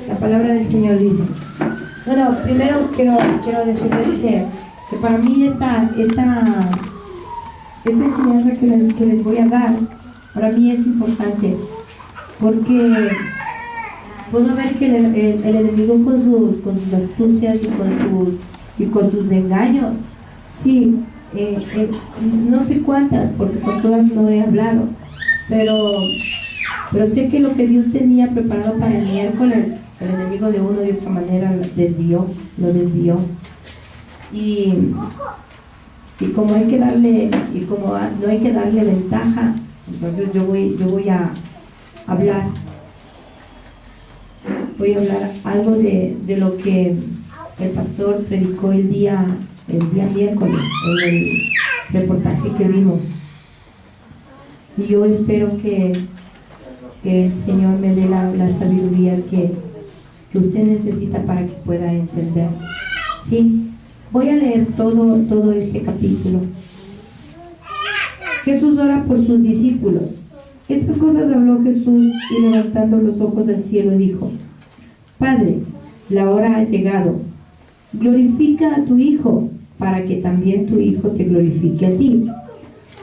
La palabra del Señor dice. Bueno, primero quiero decirles que para mí esta enseñanza que les voy a dar, para mí es importante, porque puedo ver que el enemigo con sus astucias y con sus engaños, sí, no sé cuántas, porque con todas no he hablado, pero sé que lo que Dios tenía preparado para el miércoles, el enemigo de una y otra manera lo desvió. Y como hay que darle, y como no hay que darle ventaja, entonces yo voy a hablar. Voy a hablar algo de lo que el pastor predicó el día miércoles en el reportaje que vimos. Y yo espero que el Señor me dé la sabiduría que usted necesita para que pueda entender. Sí, voy a leer todo este capítulo. Jesús ora por sus discípulos. Estas cosas habló Jesús y levantando los ojos al cielo dijo: Padre, la hora ha llegado. Glorifica a tu Hijo, para que también tu Hijo te glorifique a ti.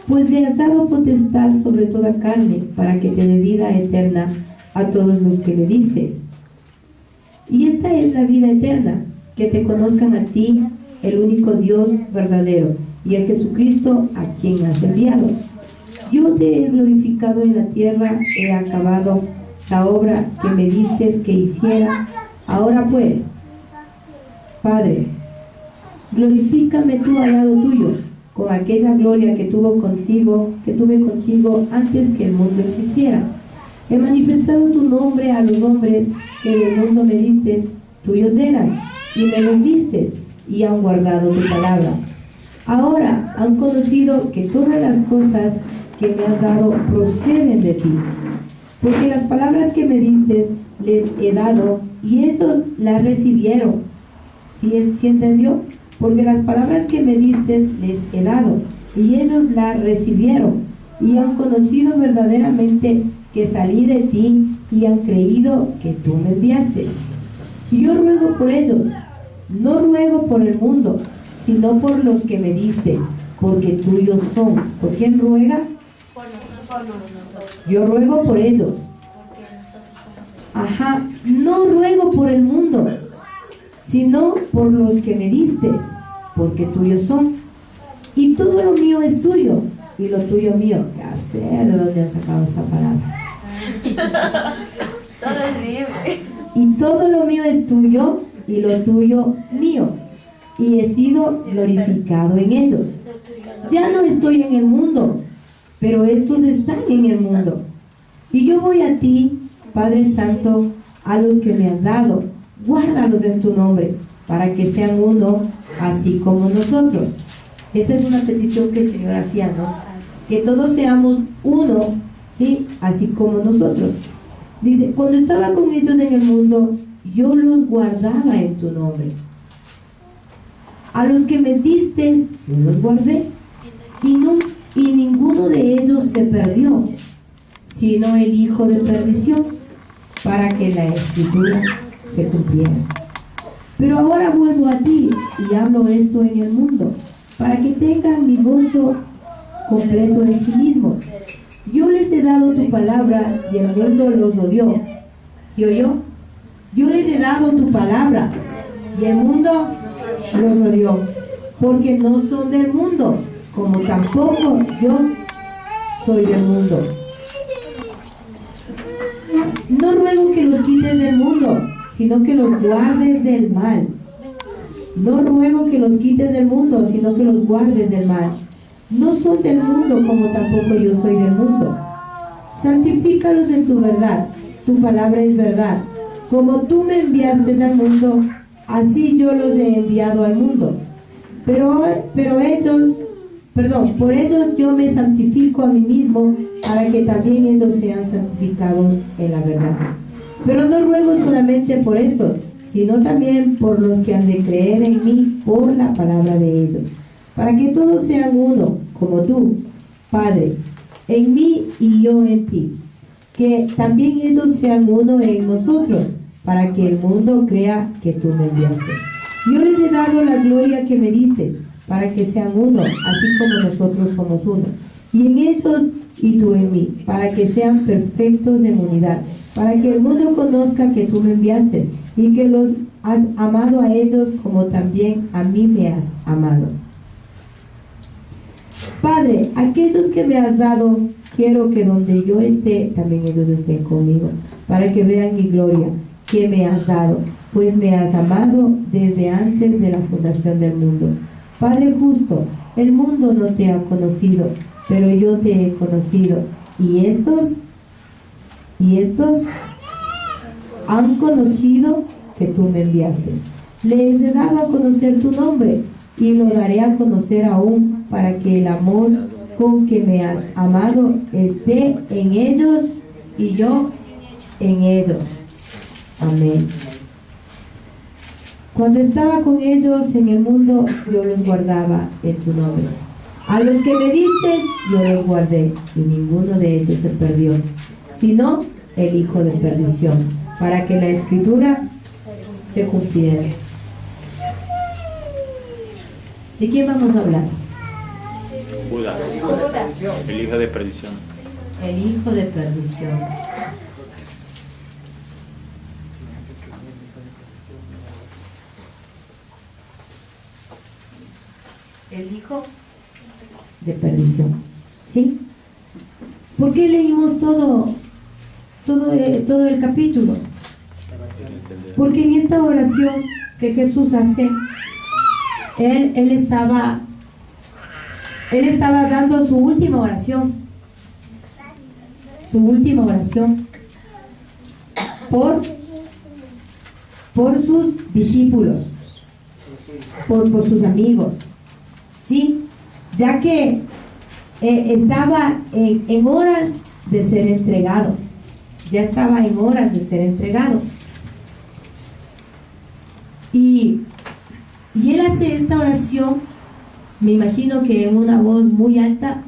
Pues le has dado potestad sobre toda carne, para que te dé vida eterna a todos los que le diste. Y esta es la vida eterna, que te conozcan a ti, el único Dios verdadero, y a Jesucristo, a quien has enviado. Yo te he glorificado en la tierra, he acabado la obra que me diste que hiciera. Ahora pues, Padre, glorifícame tú al lado tuyo, con aquella gloria que tuve contigo antes que el mundo existiera. He manifestado tu nombre a los hombres que en el mundo me diste, tuyos eran, y me los diste, y han guardado tu palabra. Ahora han conocido que todas las cosas que me has dado proceden de ti, porque las palabras que me diste les he dado, y ellos las recibieron. ¿Sí entendió? Porque las palabras que me diste les he dado, y ellos las recibieron, y han conocido verdaderamente que salí de ti, y han creído que tú me enviaste. Y yo ruego por ellos, no ruego por el mundo, sino por los que me diste, porque tuyos son. ¿Por quién ruega? Por nosotros. Yo ruego por ellos. Ajá, no ruego por el mundo, sino por los que me diste, porque tuyos son. Y todo lo mío es tuyo, y lo tuyo mío. Ya sé de dónde han sacado esa palabra. Todo es mío. Y todo lo mío es tuyo, y lo tuyo mío. Y he sido glorificado en ellos. Ya no estoy en el mundo, pero estos están en el mundo. Y yo voy a ti, Padre Santo, a los que me has dado. Guárdalos en tu nombre, para que sean uno, así como nosotros. Esa es una petición que el Señor hacía, ¿no? Que todos seamos uno, ¿sí? Así como nosotros. Dice, cuando estaba con ellos en el mundo, yo los guardaba en tu nombre. A los que me diste, yo los guardé. Y ninguno de ellos se perdió, sino el hijo de perdición, para que la escritura se cumpliera. Pero ahora vuelvo a ti y hablo esto en el mundo, para que tengan mi gozo completo en sí mismos. Yo les he dado tu palabra y el mundo los odió. ¿Sí oyó? Yo les he dado tu palabra y el mundo los odió, porque no son del mundo, como tampoco yo soy del mundo. No ruego que los quites del mundo, sino que los guardes del mal. No ruego que los quites del mundo, sino que los guardes del mal. No son del mundo, como tampoco yo soy del mundo. Santifícalos en tu verdad. Tu palabra es verdad. Como tú me enviaste al mundo, así yo los he enviado al mundo. Por ellos yo me santifico a mí mismo, para que también ellos sean santificados en la verdad. Pero no ruego solamente por estos, sino también por los que han de creer en mí por la palabra de ellos, para que todos sean uno, como tú, Padre, en mí y yo en ti, que también ellos sean uno en nosotros, para que el mundo crea que tú me enviaste. Yo les he dado la gloria que me diste, para que sean uno, así como nosotros somos uno, y en ellos y tú en mí, para que sean perfectos en unidad, para que el mundo conozca que tú me enviaste y que los has amado a ellos como también a mí me has amado. Padre, aquellos que me has dado, quiero que donde yo esté, también ellos estén conmigo, para que vean mi gloria que me has dado, pues me has amado desde antes de la fundación del mundo. Padre justo, el mundo no te ha conocido, pero yo te he conocido, y estos han conocido que tú me enviaste. Les he dado a conocer tu nombre, y lo daré a conocer aún, para que el amor con que me has amado esté en ellos y yo en ellos. Amén. Cuando estaba con ellos en el mundo, yo los guardaba en tu nombre. A los que me diste, yo los guardé, y ninguno de ellos se perdió, sino el hijo de perdición, para que la escritura se cumpliera. ¿De quién vamos a hablar? Judas, el hijo de perdición. El hijo de perdición. El hijo de perdición. ¿Sí? ¿Por qué leímos todo el capítulo? Porque en esta oración que Jesús hace, él estaba dando su última oración. Su última oración por sus discípulos, por sus amigos, ¿sí? Ya que estaba en horas de ser entregado. Ya estaba en horas de ser entregado. Y él hace esta oración, me imagino que en una voz muy alta,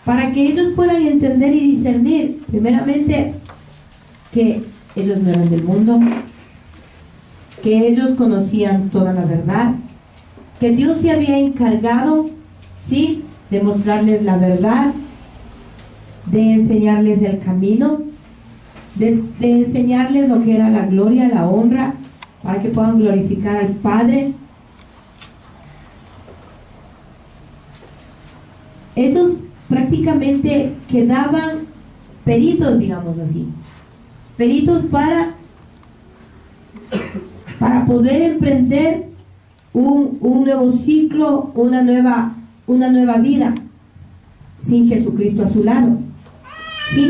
para que ellos puedan entender y discernir, primeramente, que ellos no eran del mundo, que ellos conocían toda la verdad, que Dios se había encargado, ¿sí?, de mostrarles la verdad, de enseñarles el camino, de enseñarles lo que era la gloria, la honra, para que puedan glorificar al Padre. Ellos prácticamente quedaban peritos, digamos así, peritos para poder emprender un nuevo ciclo, una nueva vida sin Jesucristo a su lado, ¿sí?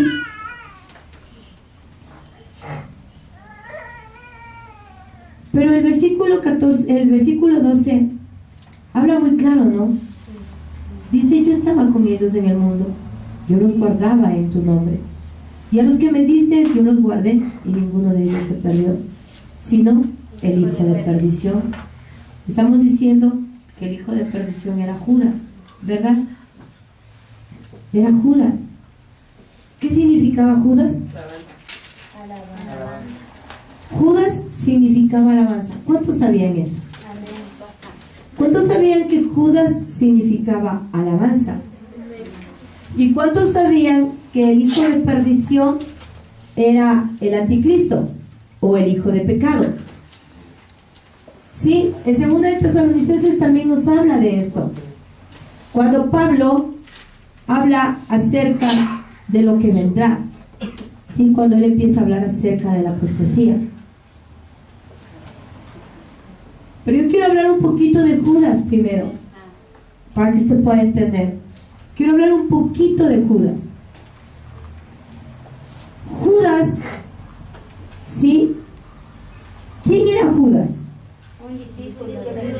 Pero el versículo 12 habla muy claro, ¿no? Dice: yo estaba con ellos en el mundo, yo los guardaba en tu nombre, y a los que me diste yo los guardé, y ninguno de ellos se perdió, sino el hijo de perdición. Estamos diciendo que el hijo de perdición era Judas, ¿verdad? Era Judas. ¿Qué significaba Judas? Judas significaba alabanza. ¿Cuántos sabían eso? ¿Cuántos sabían que Judas significaba alabanza? ¿Y cuántos sabían que el hijo de perdición era el anticristo? o el hijo de pecado. Sí, en 2 de Tesalonicenses también nos habla de esto. Cuando Pablo habla acerca de lo que vendrá, sí, cuando él empieza a hablar acerca de la apostasía. Pero yo quiero hablar un poquito de Judas primero, para que usted pueda entender. Quiero hablar un poquito de Judas. Judas, ¿sí? ¿Quién era Judas?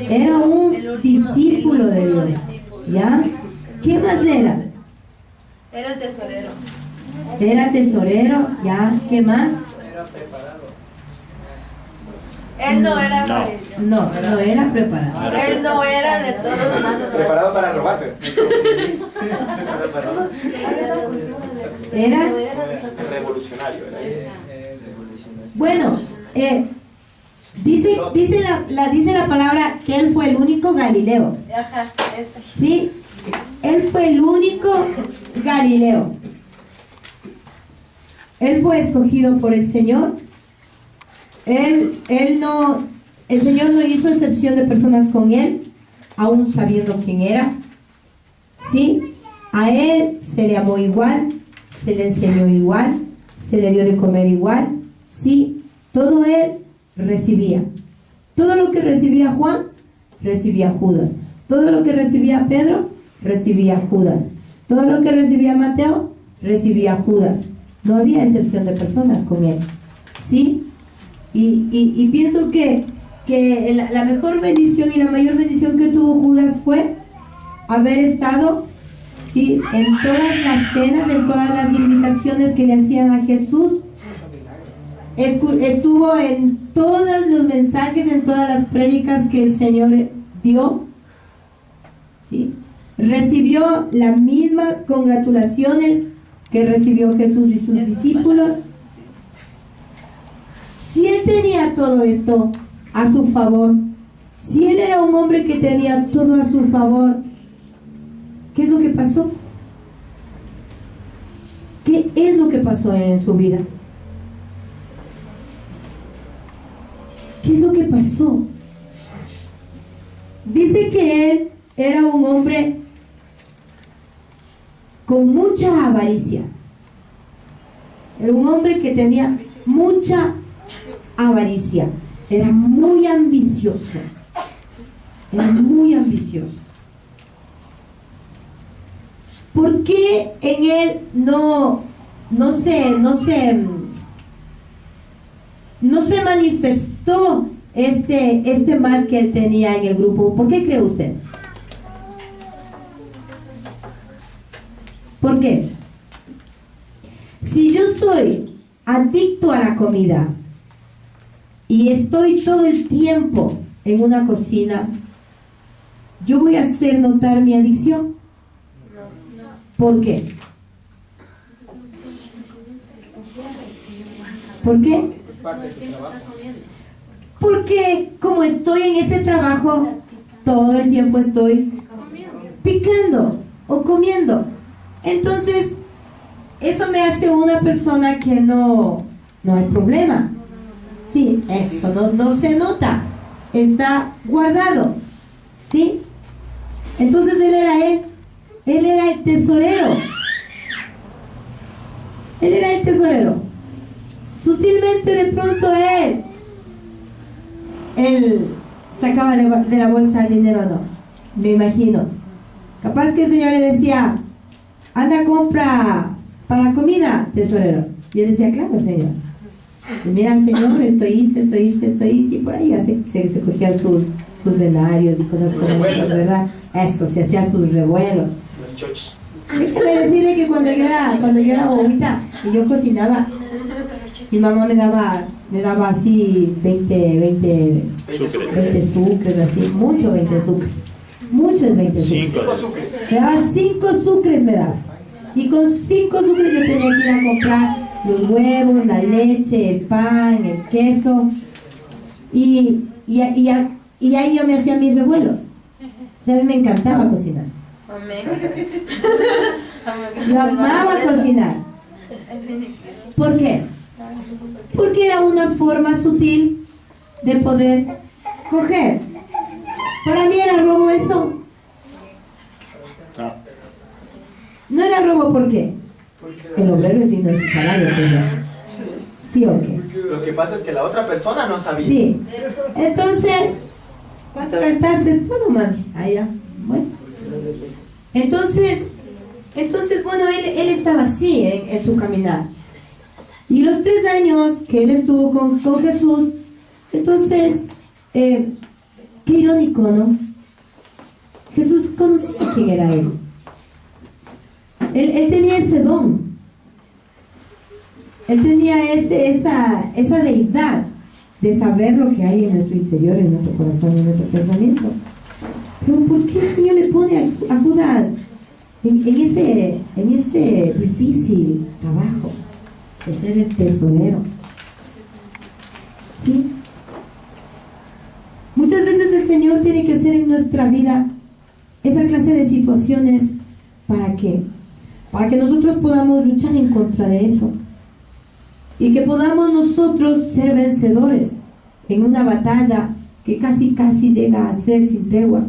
Era un discípulo de Dios, ¿ya? ¿Qué más era? Era tesorero. Era tesorero, ¿ya? ¿Qué más? Era preparado. Él no era No era preparado. Él no era de todos más. Preparado para robarte. Era, Revolucionario. bueno, dice la palabra que él fue el único Galileo, Ajá, esa. ¿sí? Él fue el único Galileo. Él fue escogido por el Señor. El Señor no hizo excepción de personas con él, aún sabiendo quién era. ¿Sí? A él se le amó igual, se le enseñó igual, se le dio de comer igual. ¿Sí? Todo él recibía. Todo lo que recibía Juan, recibía Judas. Todo lo que recibía Pedro, recibía Judas. Todo lo que recibía Mateo, recibía Judas. No había excepción de personas con él. ¿Sí? Y pienso que la mejor bendición y la mayor bendición que tuvo Judas fue haber estado, ¿sí?, en todas las cenas, en todas las invitaciones que le hacían a Jesús. Estuvo en todos los mensajes, en todas las prédicas que el Señor dio, ¿sí? Recibió las mismas congratulaciones que recibió Jesús y sus discípulos. Si él tenía todo esto a su favor, si él era un hombre que tenía todo a su favor, ¿qué es lo que pasó? ¿Qué es lo que pasó en su vida? ¿Qué es lo que pasó? Dice que él era un hombre con mucha avaricia. Era un hombre que tenía mucha avaricia. Era muy ambicioso. Era muy ambicioso. ¿Por qué en él no se manifestó este mal que él tenía en el grupo? ¿Por qué cree usted? ¿Por qué? Si yo soy adicto a la comida y estoy todo el tiempo en una cocina, yo voy a hacer notar mi adicción. ¿Por qué? ¿Por qué? Porque como estoy en ese trabajo, todo el tiempo estoy picando o comiendo. Entonces, eso me hace una persona que no hay problema. Sí, eso no se nota. Está guardado. ¿Sí? Entonces él era el tesorero. Él era el tesorero. Sutilmente de pronto él sacaba de la bolsa el dinero, no, me imagino. Capaz que el Señor le decía, anda, compra para comida, tesorero. Y él decía, claro, Señor. Y mira, Señor, esto hice, y por ahí se cogía sus denarios y cosas como esas, ¿verdad? Eso, se hacía sus revuelos. Déjeme decirle que cuando yo era bobita y yo cocinaba, mi mamá me daba así 20 sucres, así, mucho 20 sucres. Mucho es 20 sucres. 5 sucres. Me daba 5 sucres, me daba. Y con 5 sucres yo tenía que ir a comprar los huevos, la leche, el pan, el queso. Y ahí yo me hacía mis revuelos. O sea, a mí me encantaba cocinar. Amén. Yo amaba cocinar. ¿Por qué? Porque era una forma sutil de poder coger. Para mí era robo eso. No. No era robo, ¿por qué? El obrero es digno de su salario, ¿verdad? ¿Sí o qué? Lo que pasa es que la otra persona no sabía. Sí. Entonces, ¿cuánto gastaste? Todo, mami. Allá. Bueno. Entonces, bueno, él estaba así en su caminar. Y los 3 años que él estuvo con Jesús, entonces, qué irónico, ¿no? Jesús conocía quién era él. Él tenía ese don. Él tenía esa deidad de saber lo que hay en nuestro interior, en nuestro corazón, en nuestro pensamiento. Pero ¿por qué el Señor le pone a Judas en ese difícil trabajo de ser el tesorero? ¿Sí? Muchas veces el Señor tiene que hacer en nuestra vida esa clase de situaciones. ¿Para qué? Para que nosotros podamos luchar en contra de eso y que podamos nosotros ser vencedores en una batalla que casi llega a ser sin tregua.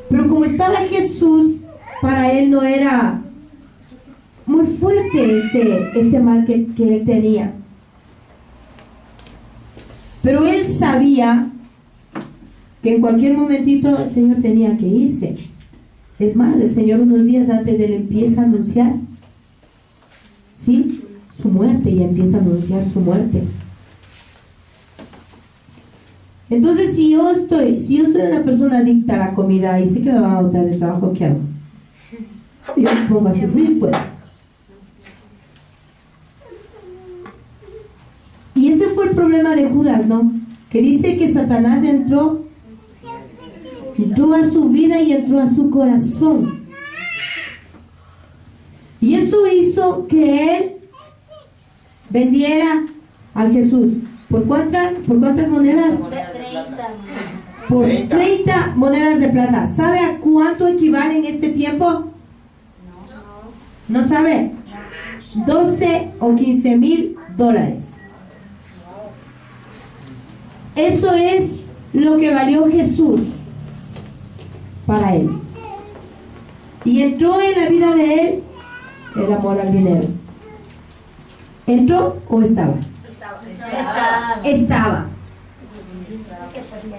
Pero como estaba Jesús, para él no era muy fuerte este mal que él tenía. Pero él sabía que en cualquier momentito el Señor tenía que irse. Es más, el Señor unos días antes de él empieza a anunciar, ¿sí?, su muerte, y empieza a anunciar su muerte. Entonces, si yo soy una persona adicta a la comida y sé que me van a botar el trabajo, ¿qué hago? Yo me pongo a sufrir, pues. Y ese fue el problema de Judas, ¿no? Que dice que Satanás entró a su vida y entró a su corazón. Y eso hizo que él vendiera a Jesús. ¿Por cuántas monedas? 30. Por 30 monedas de plata. ¿Sabe a cuánto equivale en este tiempo? ¿No sabe? 12 o 15 mil dólares. Eso es lo que valió Jesús para él. Y entró en la vida de él el amor al dinero. ¿Entró o estaba? Estaba.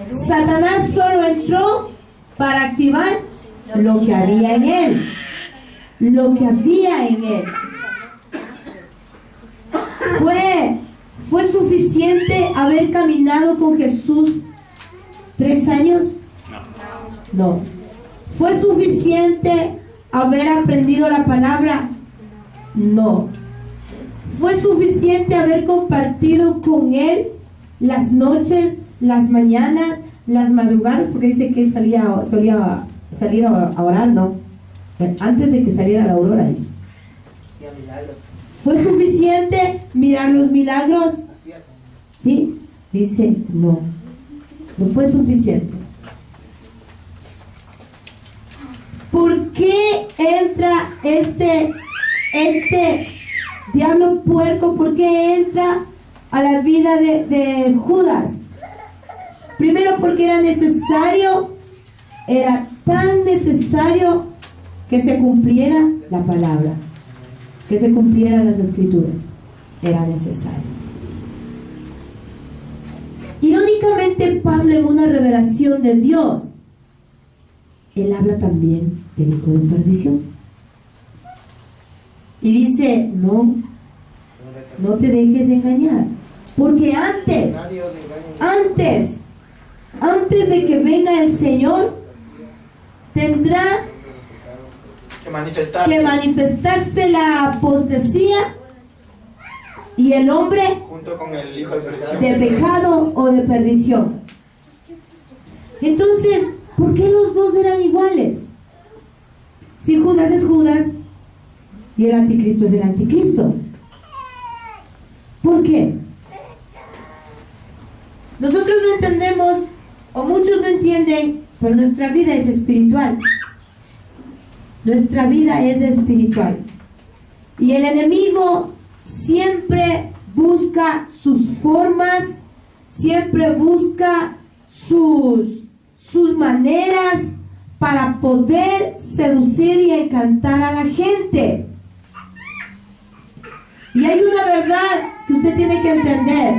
Satanás solo entró para activar lo que había en él. Lo que había en él. ¿Fue suficiente haber caminado con Jesús 3 años? No. ¿Fue suficiente haber aprendido la palabra? No. ¿Fue suficiente haber compartido con él las noches, las mañanas, las madrugadas? Porque dice que él solía salir a orar, ¿no? Antes de que saliera la aurora, dice. ¿Fue suficiente mirar los milagros? ¿Sí? Dice, no. No fue suficiente. ¿Por qué entra este diablo puerco? ¿Por qué entra a la vida de Judas? Primero, porque era tan necesario que se cumpliera la palabra, que se cumplieran las escrituras. Era necesario. Irónicamente, Pablo, en una revelación de Dios, él habla también del hijo de perdición. Y dice, no te dejes engañar. Porque antes de que venga el Señor, tendrá que manifestarse la apostasía y el hombre junto con el hijo de perdición, de pecado o de perdición. Entonces, ¿por qué los dos eran iguales? Si Judas es Judas y el anticristo es el anticristo. ¿Por qué? Nosotros no entendemos, o muchos no entienden, pero nuestra vida es espiritual. Nuestra vida es espiritual. Y el enemigo siempre busca sus formas, siempre busca sus maneras para poder seducir y encantar a la gente. Y hay una verdad que usted tiene que entender.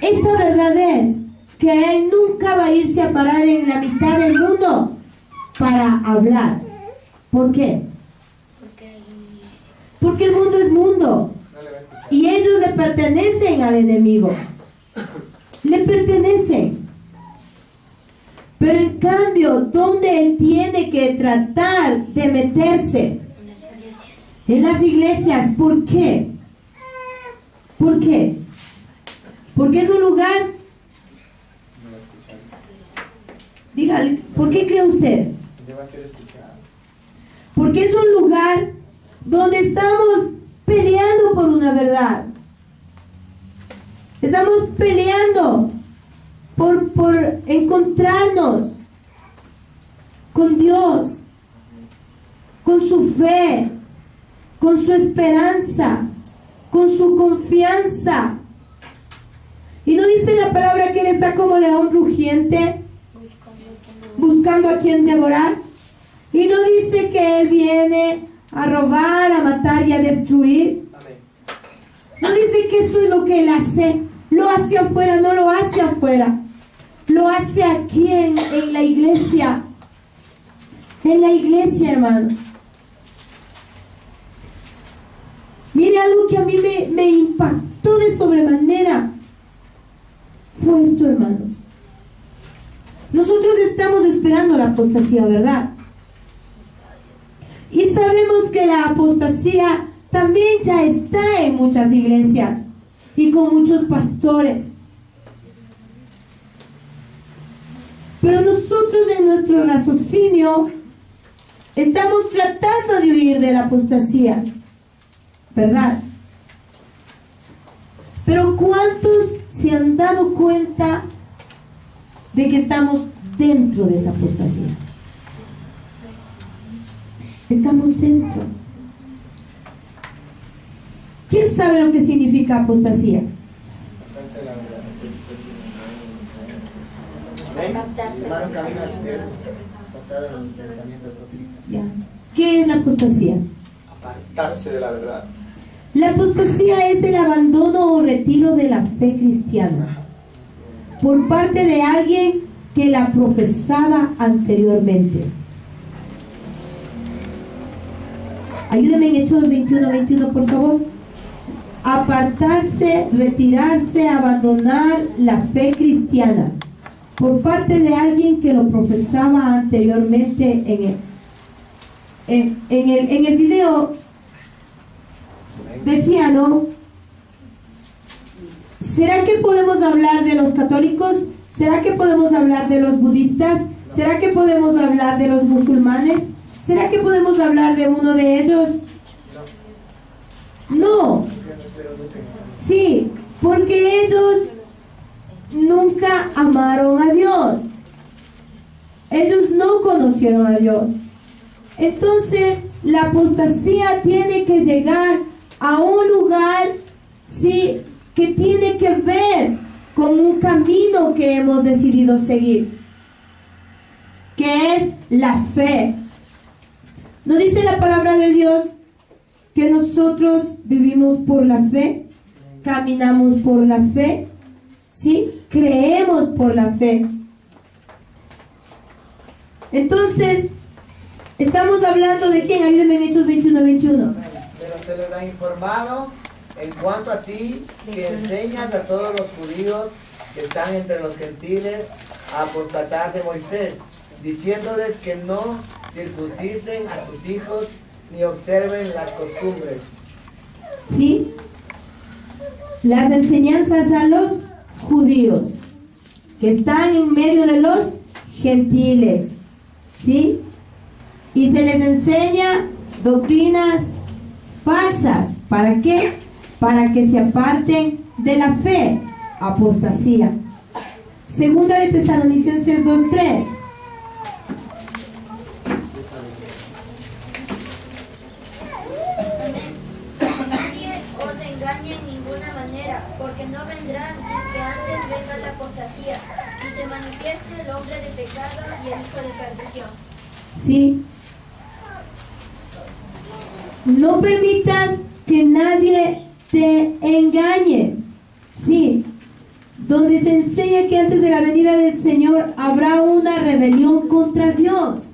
Esta verdad es que él nunca va a irse a parar en la mitad del mundo para hablar. ¿Por qué? Porque el mundo es mundo. Y ellos le pertenecen al enemigo. Le pertenecen. Pero en cambio, ¿dónde él tiene que tratar de meterse? En las iglesias. ¿Por qué? ¿Por qué? Porque es un lugar. Dígale, ¿por qué cree usted? Porque es un lugar donde estamos peleando por una verdad. Estamos peleando por encontrarnos con Dios, con su fe, con su esperanza, con su confianza. Y no dice la palabra que él está como león rugiente, buscando a quien devorar. Y no dice que él viene a robar, a matar y a destruir. No dice que eso es lo que él hace. Lo hace afuera, no lo hace afuera. Lo hace aquí en la iglesia. En la iglesia, hermanos. Mire, algo que a mí me impactó de sobremanera fue esto, hermanos. Nosotros estamos esperando la apostasía, ¿verdad? Y sabemos que la apostasía también ya está en muchas iglesias y con muchos pastores. Pero nosotros en nuestro raciocinio estamos tratando de huir de la apostasía, ¿verdad? Pero ¿cuántos se han dado cuenta de que estamos dentro de esa apostasía? Estamos dentro. ¿Quién sabe lo que significa apostasía? Ya. ¿Qué es la apostasía? Apartarse de la verdad. La apostasía es el abandono o retiro de la fe cristiana por parte de alguien que la profesaba anteriormente. Ayúdeme en Hechos 21:21, por favor. Apartarse, retirarse, abandonar la fe cristiana por parte de alguien que lo profesaba anteriormente. En el video decía, ¿no? ¿Será que podemos hablar de los católicos? ¿Será que podemos hablar de los budistas? ¿Será que podemos hablar de los musulmanes? ¿Será que podemos hablar de uno de ellos? No. Sí, porque ellos nunca amaron a Dios. Ellos no conocieron a Dios. Entonces, la apostasía tiene que llegar a un lugar, sí, que tiene que ver con un camino que hemos decidido seguir, que es la fe. ¿No dice la palabra de Dios que nosotros vivimos por la fe? Caminamos por la fe, ¿sí? Creemos por la fe. Entonces, estamos hablando de quién. Ayúdenme en Hechos 21:21. Pero se les ha informado en cuanto a ti, que enseñas a todos los judíos que están entre los gentiles a apostatar de Moisés, diciéndoles que no circuncisen a sus hijos ni observen las costumbres. ¿Sí? Las enseñanzas a los judíos que están en medio de los gentiles, ¿sí? Y se les enseña doctrinas falsas. ¿Para qué? Para que se aparten de la fe. Apostasía. Segunda de Tesalonicenses 2:3. engañe en ninguna manera, porque no vendrá sin que antes venga la apostasía y se manifieste el hombre de pecado y el hijo de perdición. ¿Sí? No permitas que nadie te engañe. Sí. Donde se enseña que antes de la venida del Señor habrá una rebelión contra Dios.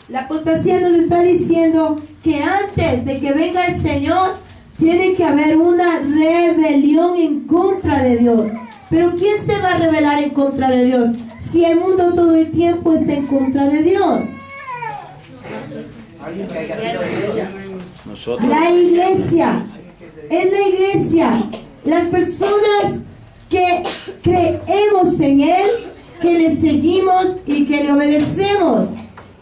La apostasía nos está diciendo que antes de que venga el Señor tiene que haber una rebelión en contra de Dios. Pero ¿quién se va a rebelar en contra de Dios si el mundo todo el tiempo está en contra de Dios? Nosotros. La iglesia. Es la iglesia. Las personas que creemos en Él, que le seguimos y que le obedecemos.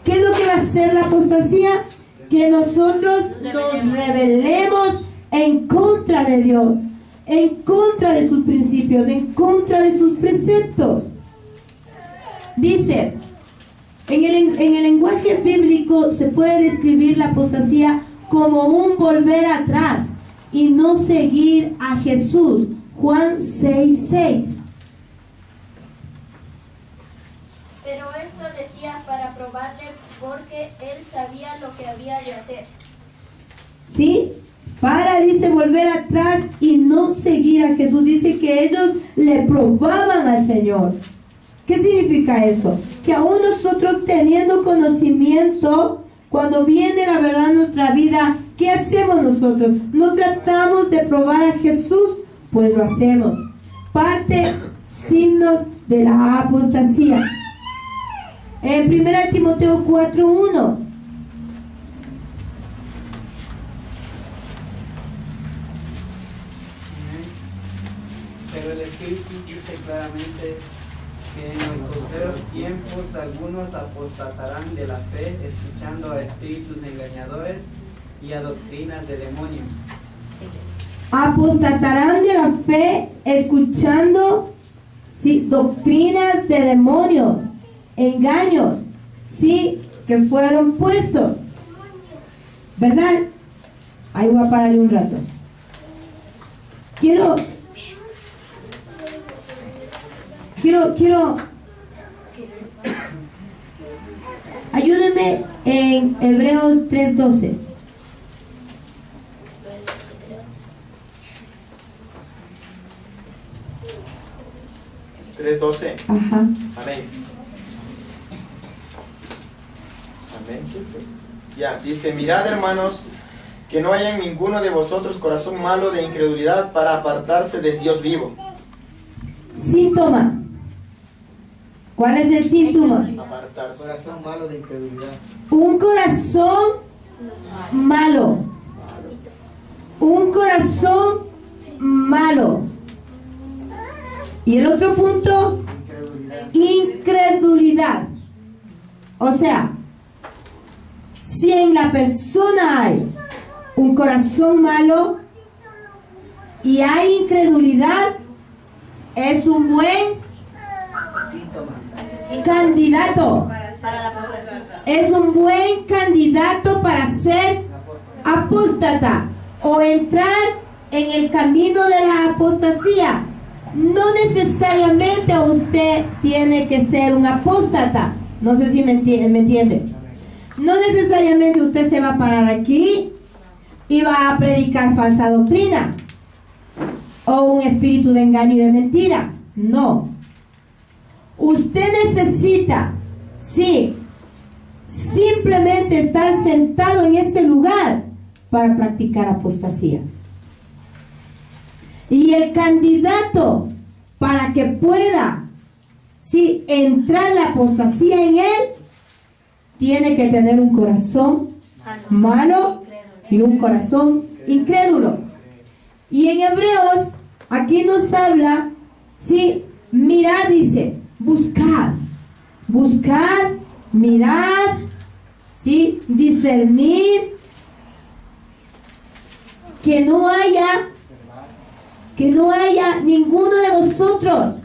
¿Qué es lo que va a hacer la apostasía? Que nosotros nos rebelemos en contra de Dios, en contra de sus principios, en contra de sus preceptos. Dice, en el lenguaje bíblico se puede describir la apostasía como un volver atrás y no seguir a Jesús. Juan 6:6. Pero esto decía para probarle, porque él sabía lo que había de hacer. ¿Sí? Dice, volver atrás y no seguir a Jesús. Dice que ellos le probaban al Señor. ¿Qué significa eso? Que aún nosotros teniendo conocimiento, cuando viene la verdad en nuestra vida, ¿qué hacemos nosotros? ¿No tratamos de probar a Jesús? Pues lo hacemos. Signos de la apostasía. En 1 Timoteo 4:1. Pero el Espíritu dice claramente que en los postreros tiempos algunos apostatarán de la fe, escuchando a espíritus engañadores y a doctrinas de demonios. Apostatarán de la fe, escuchando, ¿sí?, doctrinas de demonios, engaños, ¿sí?, que fueron puestos, ¿verdad? Ahí voy a pararle un rato. Quiero ayúdenme en Hebreos 3:12. Ajá. Amén. Amén. Ya, dice, mirad, hermanos, que no haya en ninguno de vosotros corazón malo de incredulidad para apartarse del Dios vivo. Síntoma. ¿Cuál es el síntoma? Apartarse. Corazón malo de incredulidad. Un corazón malo. Un corazón malo. Y el otro punto, incredulidad. O sea, si en la persona hay un corazón malo y hay incredulidad, es un buen candidato. Es un buen candidato para ser apóstata o entrar en el camino de la apostasía. No necesariamente usted tiene que ser un apóstata. No sé si me entiende. No necesariamente usted se va a parar aquí y va a predicar falsa doctrina o un espíritu de engaño y de mentira. No. Usted necesita, sí, simplemente estar sentado en ese lugar para practicar apostasía. Y el candidato para que pueda, sí, entrar la apostasía en él, tiene que tener un corazón malo y un corazón incrédulo. Y en Hebreos, aquí nos habla, sí, mirad, dice, buscad, mirad, sí, discernir, que no haya ninguno de vosotros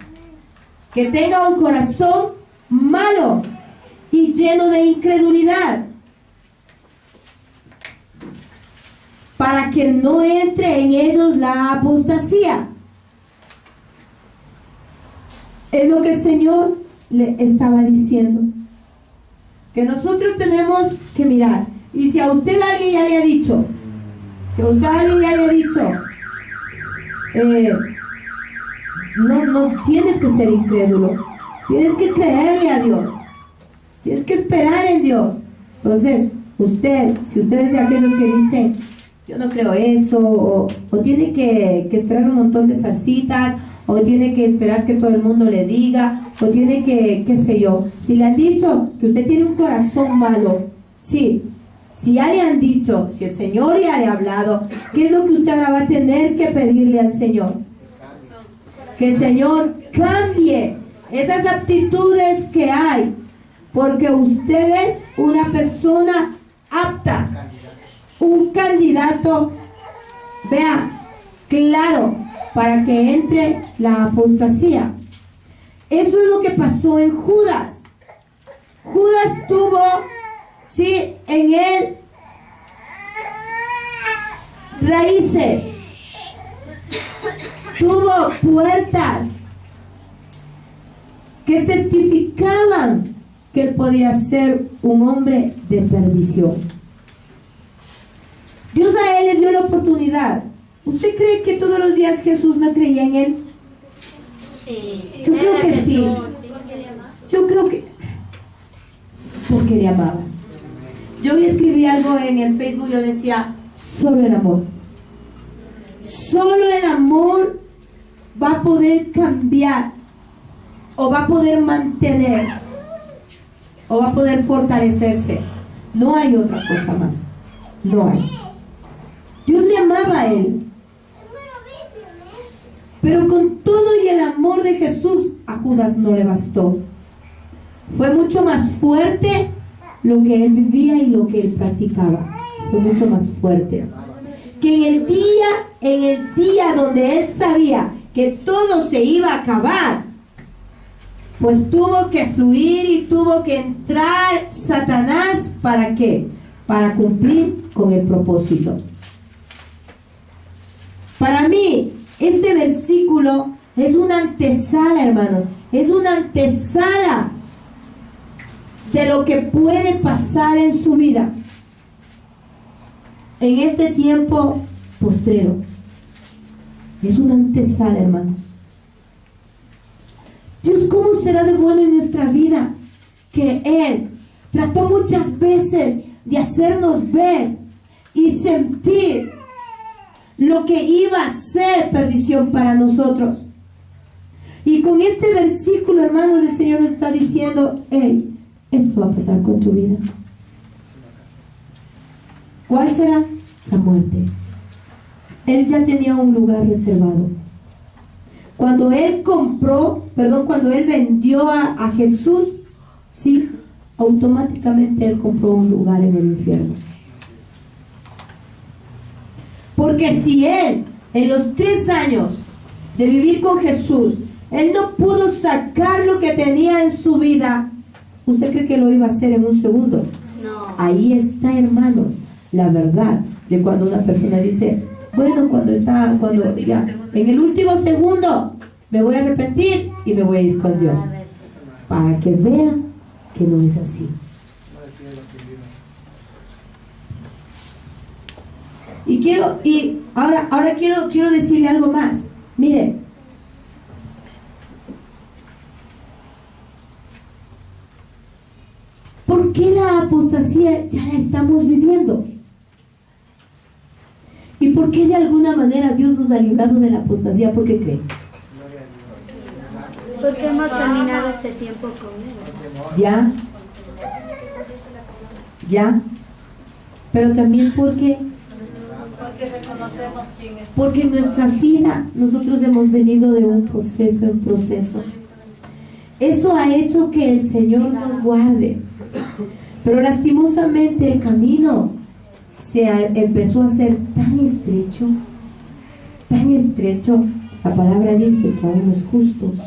que tenga un corazón malo y lleno de incredulidad, para que no entre en ellos la apostasía. Es lo que el Señor le estaba diciendo. Que nosotros tenemos que mirar. Y si a usted alguien ya le ha dicho, no tienes que ser incrédulo, tienes que creerle a Dios, tienes que esperar en Dios. Entonces, si usted es de aquellos que dicen, yo no creo eso, o tiene que esperar un montón de zarcitas, o tiene que esperar que todo el mundo le diga, o tiene que, qué sé yo, si le han dicho que usted tiene un corazón malo, sí, si ya le han dicho, si el Señor ya le ha hablado, ¿qué es lo que usted ahora va a tener que pedirle al Señor? Que el Señor cambie esas aptitudes que hay, porque usted es una persona apta, un candidato, vea, claro, para que entre la apostasía. Eso es lo que pasó en Judas. Judas tuvo, sí, en él raíces, tuvo puertas que certificaban que él podía ser un hombre de perdición. Dios a él le dio la oportunidad. ¿Usted cree que todos los días Jesús no creía en él? Sí. Yo creo que sí. Yo creo que porque le amaba. Yo hoy escribí algo en el Facebook, yo decía, solo el amor. Solo el amor va a poder cambiar, o va a poder mantener, o va a poder fortalecerse. No hay otra cosa más. No hay. Dios le amaba a él. Pero con todo y el amor de Jesús, a Judas no le bastó. Fue mucho más fuerte lo que él vivía y lo que él practicaba. Fue mucho más fuerte. Que en el día donde él sabía que todo se iba a acabar, pues tuvo que fluir y tuvo que entrar Satanás. ¿Para qué? Para cumplir con el propósito. Para mí, este versículo es una antesala, hermanos. Es una antesala de lo que puede pasar en su vida en este tiempo postrero. Es una antesala, hermanos. Dios, ¿cómo será de bueno en nuestra vida que Él trató muchas veces de hacernos ver y sentir lo que iba a ser perdición para nosotros? Y con este versículo, hermanos, el Señor nos está diciendo, hey, esto va a pasar con tu vida. ¿Cuál será? La muerte. Él ya tenía un lugar reservado. Cuando él cuando él vendió a Jesús, sí, automáticamente él compró un lugar en el infierno. Porque si él, en los 3 años de vivir con Jesús, él no pudo sacar lo que tenía en su vida, ¿usted cree que lo iba a hacer en un segundo? No. Ahí está, hermanos, la verdad de cuando una persona dice, bueno, cuando ya, en el último segundo me voy a arrepentir y me voy a ir con Dios. Para que vea que no es así. Y ahora quiero decirle algo más. Mire, ¿por qué la apostasía ya la estamos viviendo? ¿Y por qué de alguna manera Dios nos ha librado de la apostasía? ¿Por qué creen? Porque hemos caminado este tiempo con Él. Ya. Pero también porque reconocemos quién es. porque en nuestra vida nosotros hemos venido de un proceso en proceso. Eso ha hecho que el Señor nos guarde. Pero lastimosamente el camino empezó a ser tan estrecho. La palabra dice que aún los justos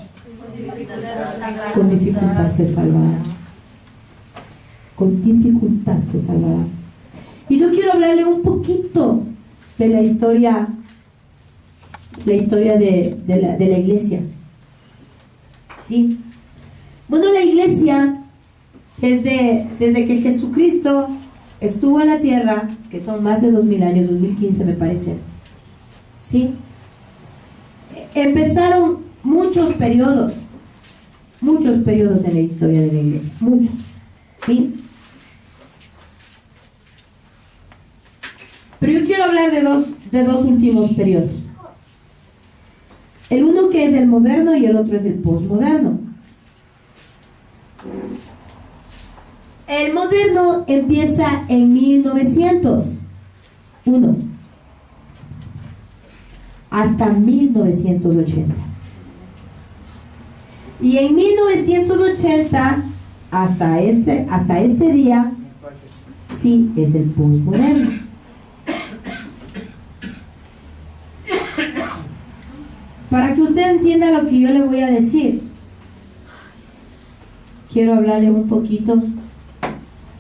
con dificultad se salvarán. Con dificultad se salvarán. Y yo quiero hablarle un poquito de la historia de la iglesia. ¿Sí? Bueno, la iglesia, desde que Jesucristo estuvo en la tierra, que son más de 2000 años, 2015 me parece, ¿sí? Empezaron muchos periodos en la historia de la iglesia, muchos, ¿sí? Pero yo quiero hablar de dos últimos periodos. El uno que es el moderno y el otro es el posmoderno. El moderno empieza en 1901 hasta 1980. Y en 1980 hasta este día, sí, es el posmoderno. Para que usted entienda lo que yo le voy a decir, quiero hablarle un poquito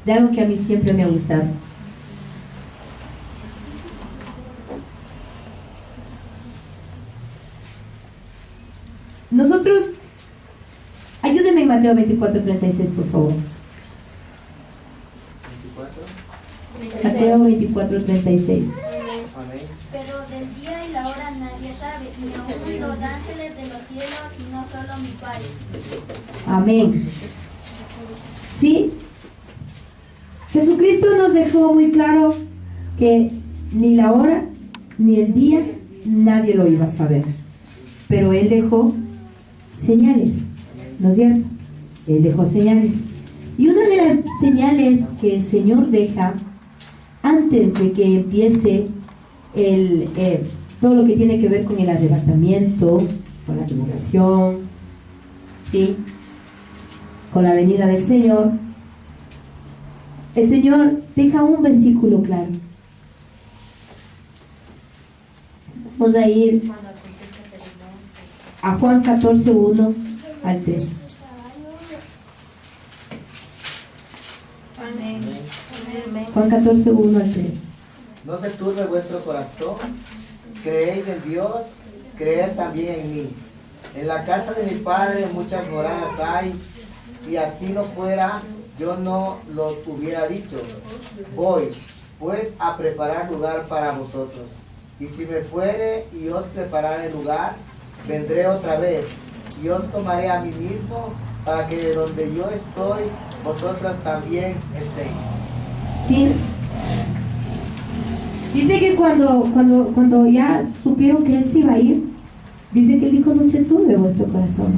de algo que a mí siempre me ha gustado. Nosotros, ayúdeme en Mateo 24:36, por favor. 24. Mateo 24:36. Amén. Pero del día y la hora nadie sabe, ni aun los ángeles de los cielos, sino solo mi Padre. Amén. ¿Sí? Jesucristo nos dejó muy claro que ni la hora ni el día nadie lo iba a saber. Pero Él dejó señales, ¿no es cierto? Él dejó señales. Y una de las señales que el Señor deja antes de que empiece todo lo que tiene que ver con el arrebatamiento, con la tribulación, ¿sí? Con la venida del Señor, el Señor deja un versículo claro. Vamos a ir a Juan 14:1 al 3. Amén. Juan 14:1 al 3. No se turbe vuestro corazón, creéis en Dios, creed también en mí. En la casa de mi Padre muchas moradas hay, si así no fuera, yo no los hubiera dicho. Voy, pues, a preparar lugar para vosotros. Y si me fuere y os preparare lugar, vendré otra vez, y os tomaré a mí mismo, para que de donde yo estoy, vosotras también estéis. Sí. Dice que cuando ya supieron que Él se iba a ir, dice que Él dijo, no se turbe vuestro corazón.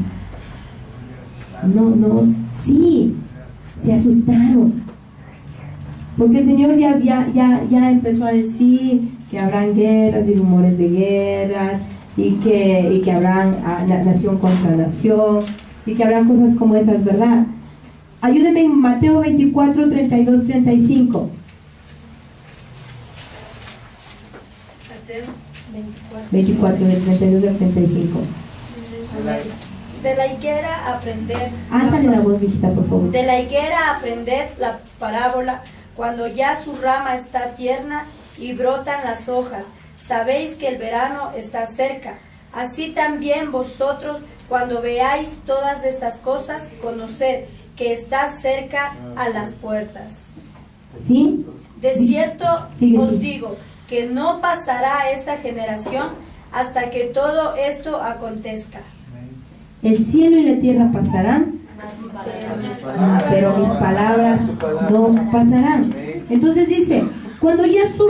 No, sí, se asustaron. Porque el Señor ya empezó a decir que habrán guerras y rumores de guerras, y que habrán nación contra nación, y que habrán cosas como esas, ¿verdad? Ayúdenme en Mateo 24, 32, 35. Mateo 24, del 32 al 35. De la higuera aprender. Sale la voz, viejita, por favor. De la higuera aprended la parábola, cuando ya su rama está tierna y brotan las hojas. Sabéis que el verano está cerca. Así también vosotros, cuando veáis todas estas cosas, conoced que está cerca a las puertas. ¿Sí? De cierto Sigue. os digo que no pasará esta generación hasta que todo esto acontezca. El cielo y la tierra pasarán, pero mis palabras no pasarán. Entonces dice, cuando ya su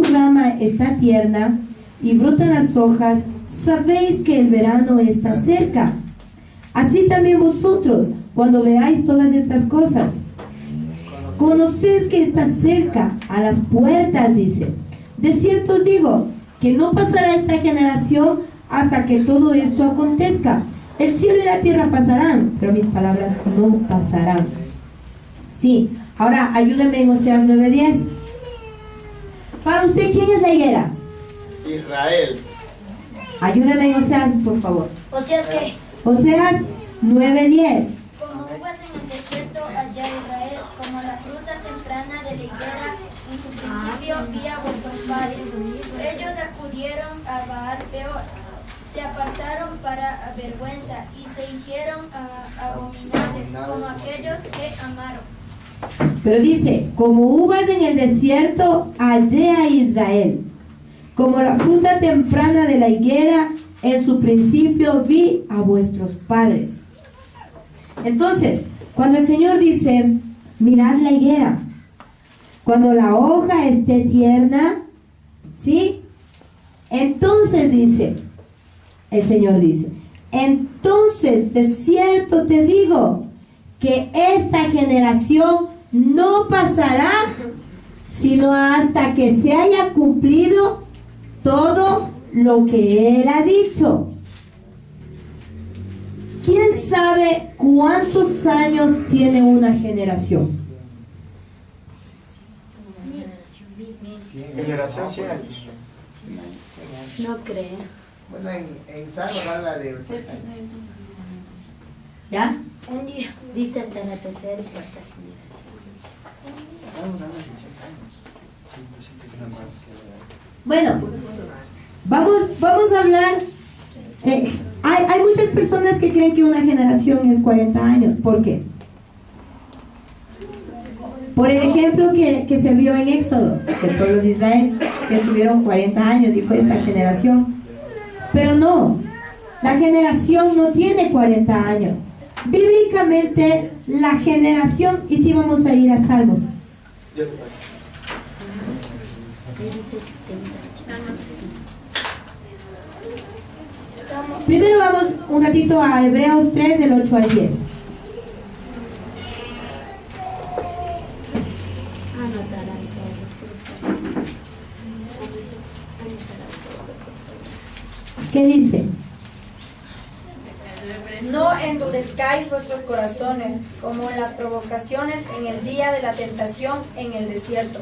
rama está tierna y brotan las hojas, sabéis que el verano está cerca. Así también vosotros, cuando veáis todas estas cosas, conoced que está cerca, a las puertas, dice. De cierto os digo, que no pasará esta generación hasta que todo esto acontezca. El cielo y la tierra pasarán, pero mis palabras no pasarán. Sí, ahora ayúdenme en Oseas 9:10. Para usted, ¿quién es la higuera? Israel. Ayúdenme en Oseas, por favor. Oseas que, Oseas 9:10. como uvas en el desierto allá Israel, como la fruta temprana de la higuera En su principio vi a vuestros padres. Ellos acudieron a Baal Peor, se apartaron para vergüenza y se hicieron abominables como aquellos que amaron. Pero dice, como uvas en el desierto hallé a Israel, como la fruta temprana de la higuera, en su principio vi a vuestros padres. Entonces, cuando el Señor dice, mirad la higuera, cuando la hoja esté tierna, ¿sí? Entonces dice, el Señor dice, entonces de cierto te digo que esta generación no pasará sino hasta que se haya cumplido todo lo que Él ha dicho. ¿Quién sabe cuántos años tiene una generación? Generación 100 años. No creo. Bueno, en Salmo habla de 80 años. ¿Ya? Un día. Dice hasta la tercera y cuarta generación. Salmo habla de 80 años. Bueno, vamos a hablar. Hay muchas personas que creen que una generación es 40 años. ¿Por qué? Por el ejemplo que se vio en Éxodo, del pueblo de Israel, que estuvieron 40 años, dijo esta generación. Pero no, la generación no tiene 40 años. Bíblicamente, la generación, y si vamos a ir a Salmos. Primero vamos un ratito a Hebreos 3 del 8 al 10. ¿Qué dice? No endurezcáis vuestros corazones como en las provocaciones en el día de la tentación en el desierto,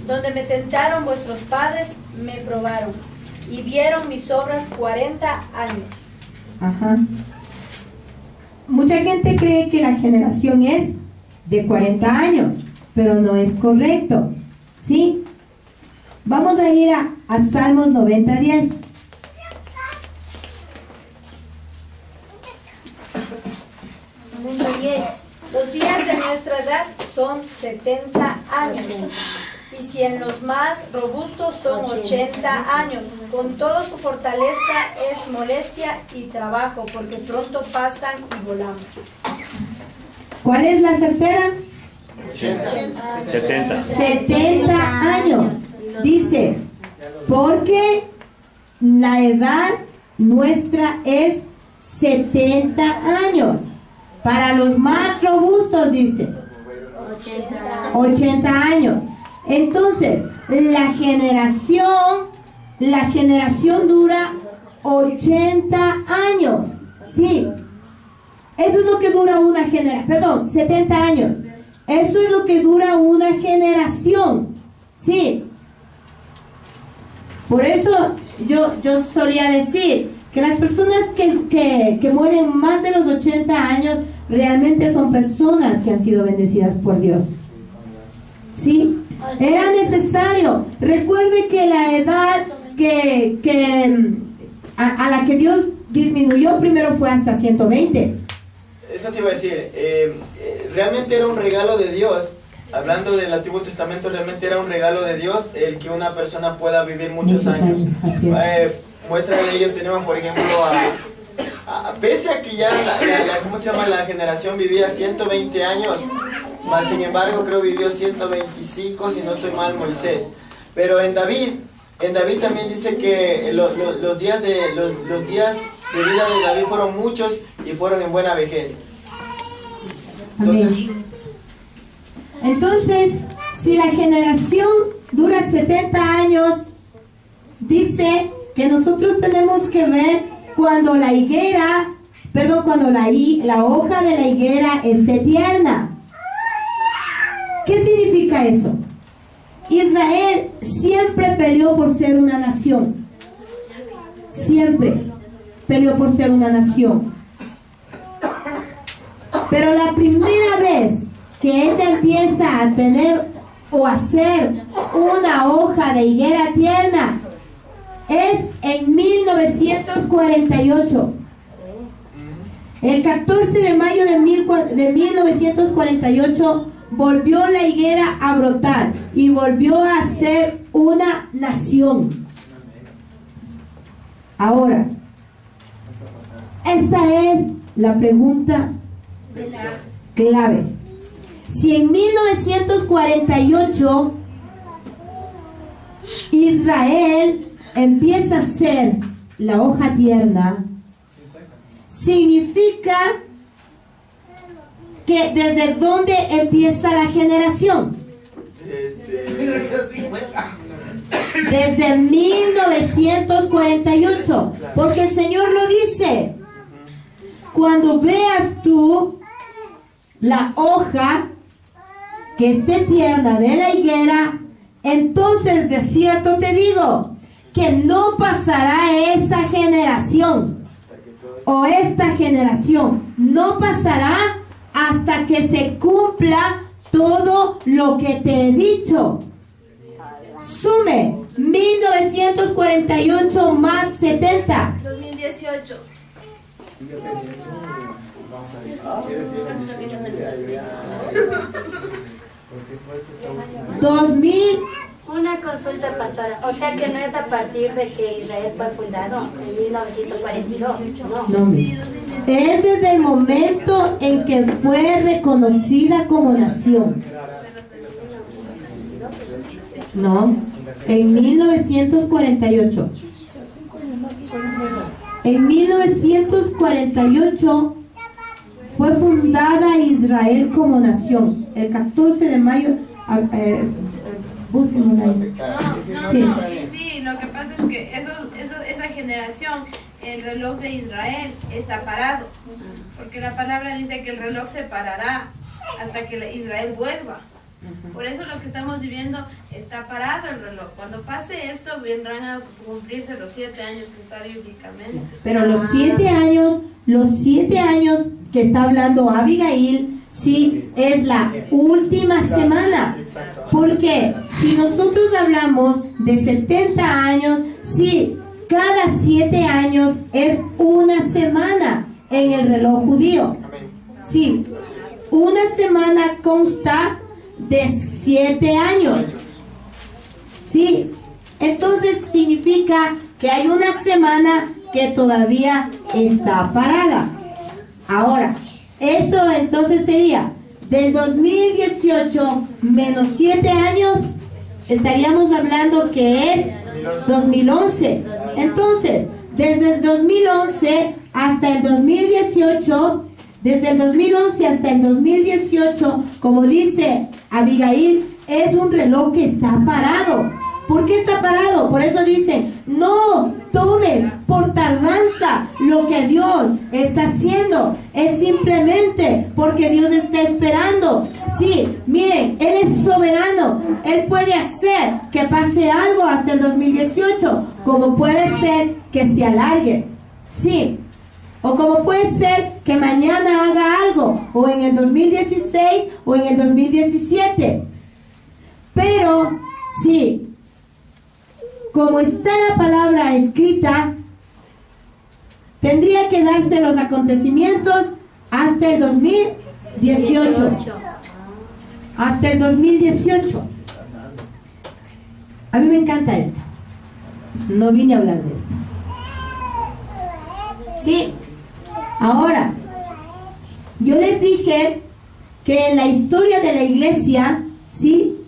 donde me tentaron vuestros padres, me probaron y vieron mis obras 40 años. Ajá. Mucha gente cree que la generación es de 40 años, pero no es correcto. ¿Sí? Vamos a ir a Salmos 90:10. Número 10. Los días de nuestra edad son 70 años. Y si en los más robustos son 80 años. Con todo su fortaleza es molestia y trabajo, porque pronto pasan y volamos. ¿Cuál es la certera? 70. 70 años. Dice, porque la edad nuestra es 70 años. Para los más robustos, dice, 80 años. Entonces, la generación dura 80 años. Sí. Eso es lo que dura una generación. Perdón, 70 años. Eso es lo que dura una generación. Sí. Por eso yo solía decir que las personas que mueren más de los 80 años realmente son personas que han sido bendecidas por Dios. ¿Sí? Era necesario. Recuerde que la edad a la que Dios disminuyó primero fue hasta 120. Eso te iba a decir. Realmente era un regalo de Dios. Hablando del Antiguo Testamento, realmente era un regalo de Dios el que una persona pueda vivir muchos años. Así es. Muestra de ello tenemos, por ejemplo, pese a que ya la generación vivía 120 años, más sin embargo creo vivió 125, si no estoy mal, Moisés. Pero en David también dice que los días de vida de David fueron muchos y fueron en buena vejez. Entonces, si la generación dura 70 años, dice que nosotros tenemos que ver cuando la hoja de la higuera esté tierna. ¿Qué significa eso? Israel siempre peleó por ser una nación. Siempre peleó por ser una nación. Pero la primera vez que ella empieza a tener o hacer una hoja de higuera tierna es en 1948. El 14 de mayo de 1948 volvió la higuera a brotar y volvió a ser una nación. Ahora, esta es la pregunta clave. Si en 1948 Israel empieza a ser la hoja tierna, significa que ¿desde dónde empieza la generación? Desde 1948, porque el Señor lo dice. Cuando veas tú la hoja que esté tierna de la higuera, entonces de cierto te digo que no pasará esa generación, o esta generación no pasará hasta que se cumpla todo lo que te he dicho. Sume 1948 más 70. 2018. 2000. Una consulta, pastora. O sea que no es a partir de que Israel fue fundado en 1942. No, es desde el momento en que fue reconocida como nación. No, en 1948. En 1948 fue fundada Israel como nación. El 14 de mayo, búsquenlo ahí. Sí, lo que pasa es que esa generación, el reloj de Israel está parado, porque la palabra dice que el reloj se parará hasta que Israel vuelva. Por eso lo que estamos viviendo está parado el reloj. Cuando pase esto vendrán a cumplirse los 7 años que está bíblicamente. Pero los 7 años que está hablando Abigail, sí, es la última semana. Porque si nosotros hablamos de 70 años, sí, cada 7 años es una semana en el reloj judío. Sí, una semana consta de 7 años. Sí, entonces significa que hay una semana que todavía está parada. Ahora, eso entonces sería del 2018 menos 7 años, estaríamos hablando que es 2011. Entonces, desde el 2011 hasta el 2018, desde el 2011 hasta el 2018, como dice Abigail, es un reloj que está parado. ¿Por qué está parado? Por eso dicen, no tomes por tardanza lo que Dios está haciendo. Es simplemente porque Dios está esperando. Sí, miren, Él es soberano. Él puede hacer que pase algo hasta el 2018, como puede ser que se alargue. Sí. O como puede ser que mañana haga algo, o en el 2016 o en el 2017. Pero, sí, como está la palabra escrita, tendría que darse los acontecimientos hasta el 2018. Hasta el 2018. A mí me encanta esto. No vine a hablar de esto. Sí. Ahora, yo les dije que en la historia de la iglesia, ¿sí?,